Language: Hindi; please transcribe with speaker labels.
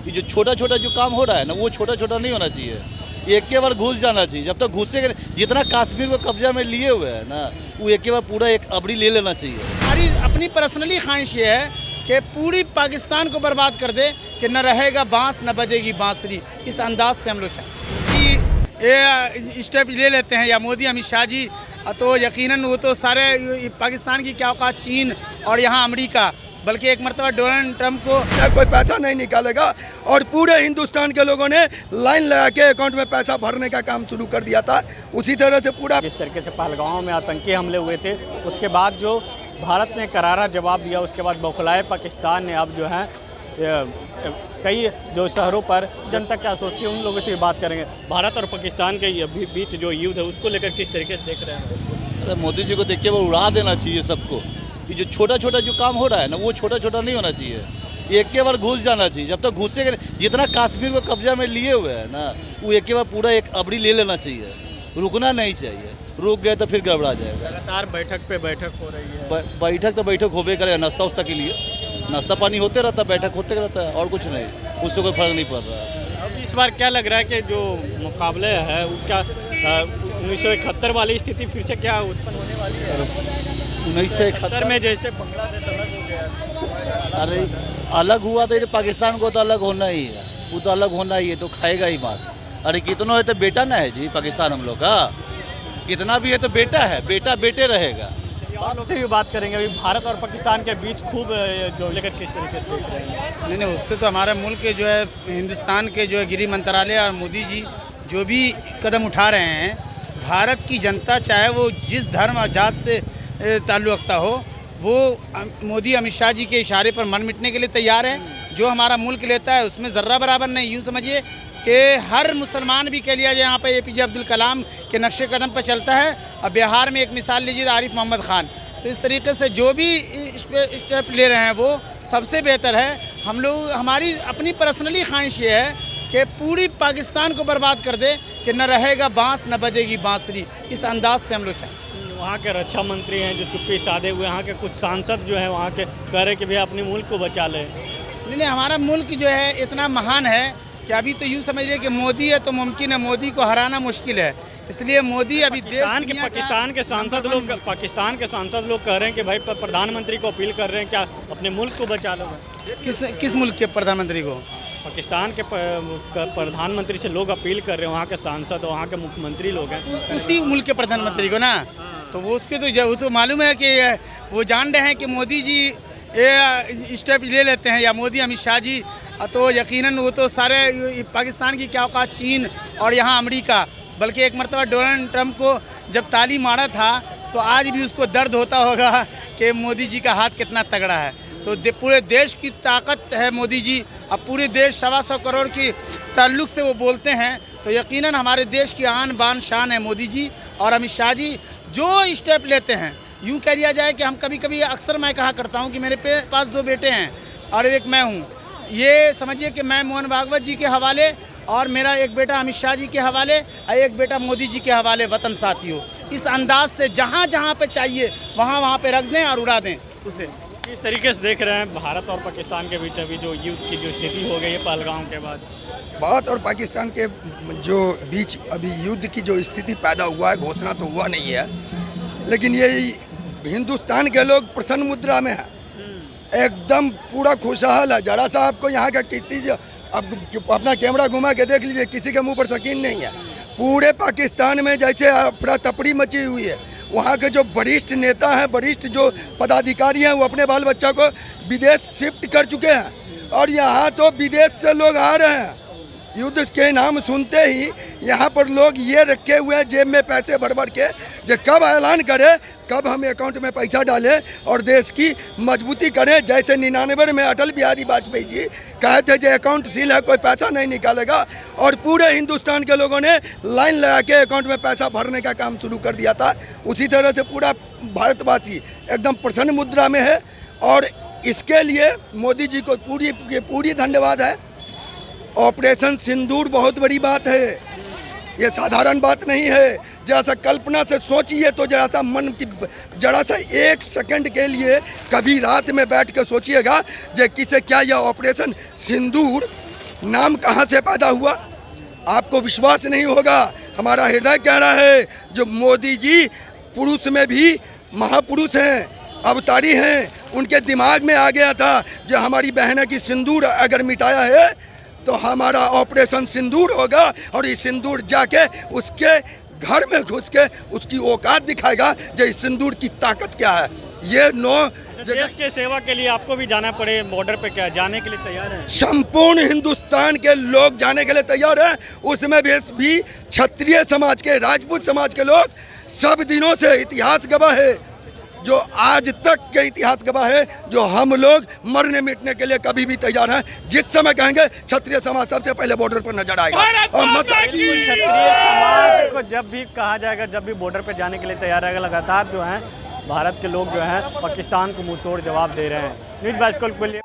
Speaker 1: ये जो छोटा छोटा जो काम हो रहा है ना, वो छोटा छोटा नहीं होना चाहिए, एक के बार घुस जाना चाहिए। जब तक घुसेगा, जितना कश्मीर को कब्जा में लिए हुए है ना, वो एक के बार पूरा एक अबड़ी ले लेना चाहिए।
Speaker 2: हमारी अपनी पर्सनली ख्वाहिश ये है कि पूरी पाकिस्तान को बर्बाद कर दे कि न रहेगा बांस न बजेगी बांसुरी। इस अंदाज से हम लोग चाहते ये स्टेप ले लेते हैं या मोदी अमित शाह जी, तो यकीनन वो तो सारे पाकिस्तान की क्या औकात, चीन और यहाँ अमेरिका, बल्कि एक मरतबा डोनाल्ड ट्रंप को
Speaker 3: कोई पैसा नहीं निकालेगा। और पूरे हिंदुस्तान के लोगों ने लाइन लगा के अकाउंट में पैसा भरने का काम शुरू कर दिया था। उसी तरह से पूरा
Speaker 4: जिस तरीके से पहलगांव में आतंकी हमले हुए थे, उसके बाद जो भारत ने करारा जवाब दिया, उसके बाद बौखलाए पाकिस्तान ने अब जो है कई जो शहरों पर जनता क्या सोचती है उन लोगों से भी बात करेंगे। भारत और पाकिस्तान के बीच जो युद्ध है उसको लेकर किस तरीके से देख रहे हैं?
Speaker 1: अरे मोदी जी को देख के वो उड़ा देना चाहिए सबको। ये जो छोटा छोटा जो काम हो रहा है ना, वो छोटा छोटा नहीं होना चाहिए, एक के बार घुस जाना चाहिए। जब तक घुसेगा, जितना कश्मीर को कब्जा में लिए हुए है ना, वो एक के बार पूरा एक अबड़ी ले लेना चाहिए, रुकना नहीं चाहिए। रुक गए तो फिर गड़बड़ा जाएगा।
Speaker 4: लगातार बैठक पे बैठक हो रही है।
Speaker 1: बैठक तो बैठक होबे करे, नाश्ता उस्ता के लिए नाश्ता पानी होते रहता है, बैठक होते रहता है, और कुछ नहीं, उससे कोई फर्क नहीं पड़ रहा है।
Speaker 4: अब इस बार क्या लग रहा है कि जो मुकाबले है वो क्या 1971 वाली स्थिति फिर से क्या उत्पन्न होने वाली है?
Speaker 1: 1971
Speaker 4: में जैसे बांग्लादेश अलग हो गया।
Speaker 1: अरे अलग हुआ तो ये पाकिस्तान को तो अलग होना ही है, वो तो अलग होना ही है, तो खाएगा ही बात। अरे कितना है तो बेटा ना है जी पाकिस्तान हम लोग का, कितना भी है तो बेटा है, बेटा बेटे रहेगा।
Speaker 4: और से भी बात करेंगे। अभी भारत और पाकिस्तान के बीच खूब जो लेकर किस तरीके से देख रहे हैं?
Speaker 2: नहीं, उससे तो हमारा मुल्क जो है, हिंदुस्तान के जो है गृह मंत्रालय और मोदी जी जो भी कदम उठा रहे हैं, भारत की जनता चाहे वो जिस धर्म और जात से ताल्लुक़ रखता हो, वो मोदी अमित शाह जी के इशारे पर मन मिटने के लिए तैयार है। जो हमारा मुल्क लेता है उसमें ज़र्रा बराबर नहीं। यूँ समझिए कि हर मुसलमान भी कह लिया जाए यहाँ पे APJ अब्दुल कलाम के नक्शे कदम पर चलता है। अब बिहार में एक मिसाल लीजिए आरिफ मोहम्मद ख़ान। तो इस तरीके से जो भी स्टेप ले रहे हैं वो सबसे बेहतर है। हम लोग, हमारी अपनी पर्सनली ख्वाहिश ये है कि पूरी पाकिस्तान को बर्बाद कर दे कि न रहेगा बांस न बजेगी बांसुरी। इस अंदाज से हम लोग चाहते हैं।
Speaker 4: वहाँ के रक्षा मंत्री हैं जो चुप्पी साधे हुए, यहाँ के कुछ सांसद जो हैं वहाँ के कह रहे कि भैया अपने मुल्क को बचा लें।
Speaker 2: नहीं, हमारा मुल्क जो है इतना महान है कि अभी तो यूँ समझिए कि मोदी है तो मुमकिन है, मोदी को हराना मुश्किल है। इसलिए मोदी अभी
Speaker 4: पाकिस्तान के सांसद लोग कह रहे हैं कि भाई प्रधानमंत्री को अपील कर रहे हैं क्या अपने मुल्क को बचा लो।
Speaker 2: किस मुल्क के प्रधानमंत्री को?
Speaker 4: पाकिस्तान के प्रधानमंत्री से लोग अपील कर रहे हैं, वहाँ के सांसद और वहाँ के मुख्यमंत्री लोग हैं।
Speaker 2: उसी मुल्क के प्रधानमंत्री को ना, तो वो उसके तो मालूम है कि वो जान रहे हैं कि मोदी जी ये स्टेप ले लेते हैं या मोदी अमित शाह जी, तो यकीनन वो तो सारे पाकिस्तान की क्या औकात, चीन और यहाँ अमेरिका, बल्कि एक मरतबा डोनाल्ड ट्रंप को जब ताली मारा था तो आज भी उसको दर्द होता होगा कि मोदी जी का हाथ कितना तगड़ा है। तो पूरे देश की ताकत है मोदी जी। अब पूरे देश 125 करोड़ की ताल्लुक़ से वो बोलते हैं, तो यकीनन हमारे देश की आन बान शान है मोदी जी और अमित शाह जी जो स्टेप लेते हैं। यूँ कह दिया जाए कि हम कभी अक्सर मैं कहा करता हूँ कि मेरे पास 2 बेटे हैं और एक मैं हूँ। ये समझिए कि मैं मोहन भागवत जी के हवाले और मेरा एक बेटा अमित शाह जी के हवाले और एक बेटा मोदी जी के हवाले वतन साथियों। इस अंदाज से जहाँ जहाँ पे चाहिए वहाँ पे रख दें और उड़ा दें उसे।
Speaker 4: किस तरीके से देख रहे हैं भारत और पाकिस्तान के बीच अभी जो युद्ध की जो स्थिति हो गई है पहलगाम के बाद?
Speaker 3: भारत और पाकिस्तान के जो बीच अभी युद्ध की जो स्थिति पैदा हुआ है, घोषणा तो हुआ नहीं है, लेकिन ये हिंदुस्तान के लोग प्रसन्न मुद्रा में है, एकदम पूरा खुशहाल है। जरा सा आपको यहाँ का किसी, अब अपना कैमरा घुमा के देख लीजिए, किसी के मुंह पर शकीन नहीं है। पूरे पाकिस्तान में जैसे अफरा तफरी मची हुई है। वहाँ के जो वरिष्ठ नेता हैं, वरिष्ठ जो पदाधिकारी हैं, वो अपने बाल बच्चा को विदेश शिफ्ट कर चुके हैं और यहाँ तो विदेश से लोग आ रहे हैं। युद्ध के नाम सुनते ही यहाँ पर लोग ये रखे हुए हैं जेब में पैसे भर भर के, जो कब ऐलान करे, कब हम अकाउंट में पैसा डालें और देश की मजबूती करें। जैसे 99 में अटल बिहारी वाजपेयी जी कहे थे जो अकाउंट सील है, कोई पैसा नहीं निकालेगा, और पूरे हिंदुस्तान के लोगों ने लाइन लगा के अकाउंट में पैसा भरने का काम शुरू कर दिया था। उसी तरह से पूरा भारतवासी एकदम प्रसन्न मुद्रा में है और इसके लिए मोदी जी को पूरी धन्यवाद है। ऑपरेशन सिंदूर बहुत बड़ी बात है, ये साधारण बात नहीं है। जरा सा कल्पना से सोचिए तो जरा सा मन की, जरा सा 1 सेकंड के लिए कभी रात में बैठ कर सोचिएगा जो किसे क्या यह ऑपरेशन सिंदूर नाम कहाँ से पैदा हुआ? आपको विश्वास नहीं होगा। हमारा हृदय कह रहा है जो मोदी जी पुरुष में भी महापुरुष हैं, अवतारी हैं। उनके दिमाग में आ गया था जो हमारी बहन की सिंदूर अगर मिटाया है तो हमारा ऑपरेशन सिंदूर होगा और ये सिंदूर जाके उसके घर में घुस के उसकी औकात दिखाएगा जो इस सिंदूर की ताकत क्या है। ये
Speaker 4: देश के सेवा के लिए आपको भी जाना पड़े बॉर्डर पे, क्या जाने के लिए तैयार हैं?
Speaker 3: संपूर्ण हिंदुस्तान के लोग जाने के लिए तैयार हैं। उसमें भी क्षत्रिय समाज के, राजपूत समाज के लोग सब दिनों से इतिहास गवाह है, जो आज तक के इतिहास गवाह है, जो हम लोग मरने मिटने के लिए कभी भी तैयार हैं। जिस समय कहेंगे क्षत्रिय समाज सबसे पहले बॉर्डर पर नजर आएगा। और
Speaker 4: क्षत्रिय समाज को जब भी कहा जाएगा, जब भी बॉर्डर पे जाने के लिए तैयार रहेगा, लगातार जो है भारत के लोग जो हैं पाकिस्तान को मुंह तोड़ जवाब दे रहे हैं। न्यूज़ बास्केट के लिए